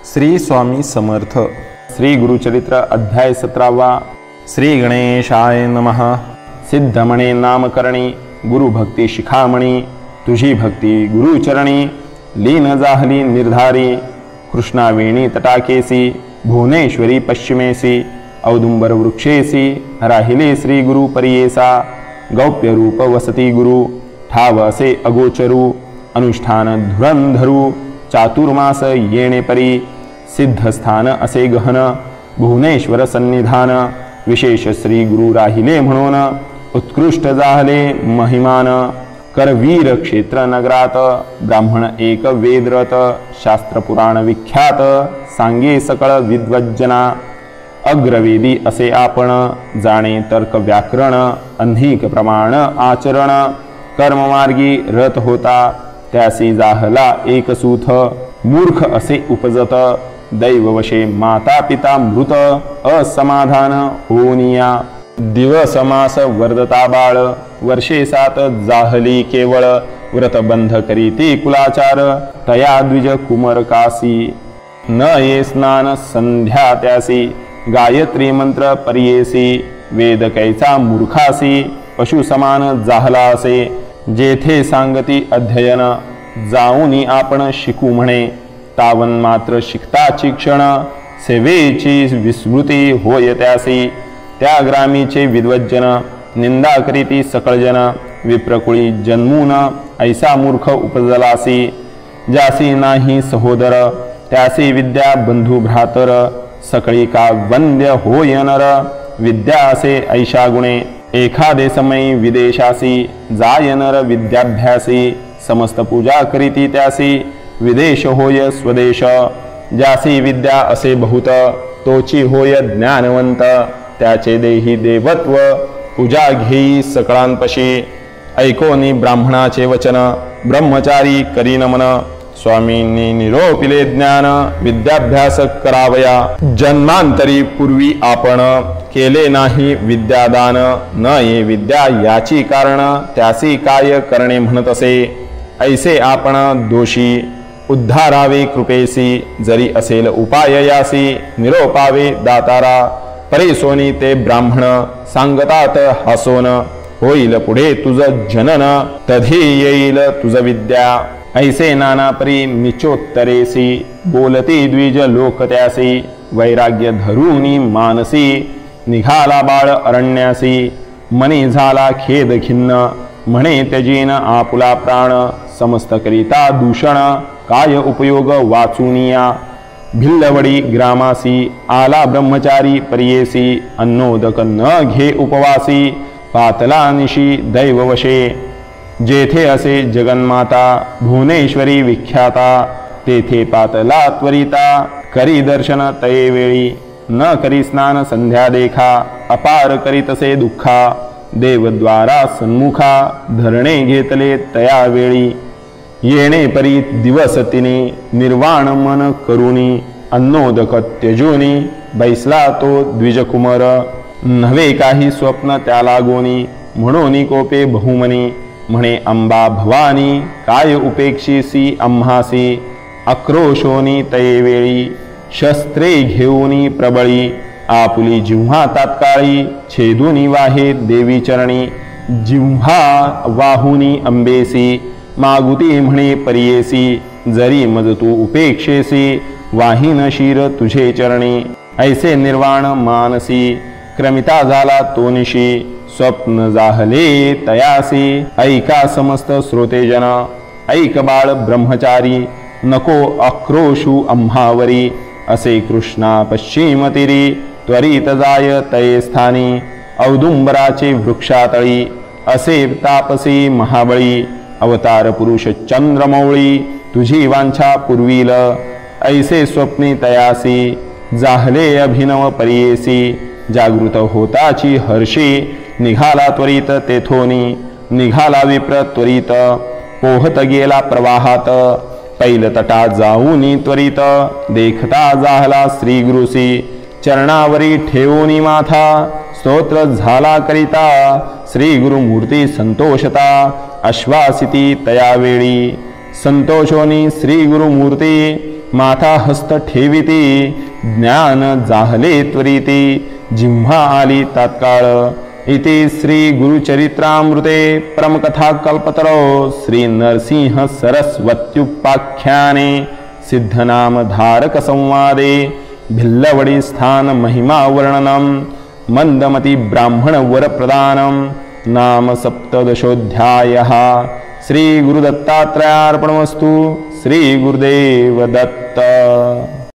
श्री स्वामी समर्थ। श्री गुरुचरित्र अध्याय 17वा। श्री गणेशाय नमः। सिद्धमणे नामकरणी गुरुभक्ती शिखामणी, तुझी भक्ती गुरुचरणी लीन जाहली निर्धारी। कृष्णावेणी तटाकेसी भुवनेश्वरी पश्चिमेसी, औदुंबर वृक्षेसी राहिले श्री गुरु परियेसा। गौप्य रूप वसती गुरु ठाव असे अगोचरू, अनुष्ठान धुरंधरू चातुर्मास येणे परी। सिद्धस्थान असे गहन भुवनेश्वर सन्निधान, विशेष श्री गुरु राहिले म्हणून उत्कृष्ट जाहले महिमान। करवीर क्षेत्र नगरात ब्राह्मण एक वेदरत, शास्त्र पुराण विख्यात सांगे सकळ विद्वज्जना। अग्रवेदी असे आपण जाणे तर्क व्याकरण, अन्धिक प्रमाण आचरण। कर्ममार्गी रत होता त्यासी जाहला एक सूथ, मूर्ख असे उपजत दैववशे माता पिता मृत। असमाधान होनिया दिवसमास वर्धता बाळ, वर्षे 7 जाहली केवळ। व्रतबंध करीती कुलाचार तया द्विज कुमरकासी। न ये स्नान संध्या त्यासी, गायत्री मंत्र परियेसी। वेद कैचा मूर्खासी, पशु समान जाहला असे। जेथे सांगती अध्ययन जाऊनी आपण शिकू म्हणे। तावन मात्र शिकताची क्षण, सेवेची विस्मृती होय त्यासी। त्या ग्रामीचे विद्वज्जन निंदा करीती सकळजन। विप्रकुळी जन्मून ऐसा मूर्ख उपजलासी। ज्यासी नाही सहोदर त्यासी विद्या बंधू भ्रातर। सकळी का वंद्य होय नर, विद्या असे ऐशा गुणे। एखादे समयी विदेशासी जाय नर विद्याभ्यासी। समस्त पूजा करीती त्यासी विदेश होय स्वदेश। ज्यासी विद्या असे बहुत तोची होय ज्ञानवंत। त्याचे देही देवत्व पूजा घेई सकळांपशी। ऐकोनी ब्राह्मणाचे वचन ब्रह्मचारी करी नमन। स्वामींनी निरोपिले ज्ञान विद्याभ्यास करावया। जन्मांतरी पूर्वी आपण केले नाही विद्यादान। न ये विद्या याची कारण त्यासी काय करणे म्हणत असे। ऐसे आपण दोषी उद्धारावे कृपेसी। जरी असेल उपाय यासी निरोपावे दातारा। परेसोनी ते ब्राह्मण सांगतात हसोन। होईल पुढे तुझ जनन तधी येईल तुझ विद्या। ऐसे नाना परी निचोत्तरेसी बोलती द्विज लोक त्यासी। वैराग्य धरूनी मानसी निघाला बाळ अरण्यासी। मनी झाला खेद खिन्न म्हणे त्यजीन आपुला प्राण। समस्त करिता दूषण काय उपयोग वाचुनिया। भिल्लवडी ग्रामासी आला ब्रह्मचारी परियेसी। अन्नोदक न घे उपवासी पातला निशी दैववशे। जेथे असे जगन्माता भुवनेश्वरी विख्याता। तेथे पातला त्वरिता करी दर्शन तये वेळी। न करी स्नान संध्या देखा अपार करीतसे दुःखा। देवद्वारा सन्मुखा धरणे घेतले तया वेळी। येणे परी दिवस तिने निर्वाण मन करुणी। अन्नोदक त्यजोनी बैसला तो द्विजकुमर। नव्हे काही स्वप्न त्याला गोनी म्हणून कोपे बहुमनी। म्हणे अंबा भवानी काय उपेक्षीसी आम्हासी। आक्रोशोनी तये वेळी शस्त्रे घेऊनी प्रबळी। आपुली जिव्हा तात्काळी छेदुनी वाहे देवी चरणी। जिव्हा वाहुनी अंबेसी मागुती म्हणे परियेसी। जरी मज तू उपेक्षेसी वाहीन शिर तुझे चरणी। ऐसे निर्वाण मानसी क्रमिता झाला तो निशी। स्वप्न जाहले तयासी ऐका समस्त श्रोतेजन। ऐक बाळ ब्रह्मचारी नको आक्रोशू आम्हावरी। असे कृष्णा पश्चिमतिरी त्वरित जाय तये स्थानी। औदुंबराचे वृक्षातळी असे तापसी महाबळी। अवतार पुरुष चंद्रमौळी तुझी वांछा पुरविल। ऐसे स्वप्नी तयासी जाहले अभिनव परियेसी। जागृत होताची हर्षी निघाला त्वरित तेथोनी। निघाला विप्र त्वरित पोहत गेला प्रवाहात। पैल तटा जाऊनी त्वरित देखता जाहला श्री गुरुसी। चरणावरी ठेवूनी माथा स्तोत्र झाला करिता। श्री गुरुमूर्ती संतोषता आश्वासिती तया वेळी। संतोषोनी श्री गुरुमूर्ती माथा हस्त ठेविती ज्ञान जाहले त्वरिती जिम्हा आली तात्काळ इति श्री गुरुचरित्रामृते परमकथा कल्पतरो श्री नरसिंह सरस्वत्युपाख्याने सिद्धनाम धारक संवादे भिल्लवडी स्थान महिमा वर्णनम मंदमती ब्राह्मण वर प्रदानम नाम सप्तदशोऽध्यायः। श्री गुरुदत्तात्रेयार्पणमस्तु। श्री गुरुदेव दत्त।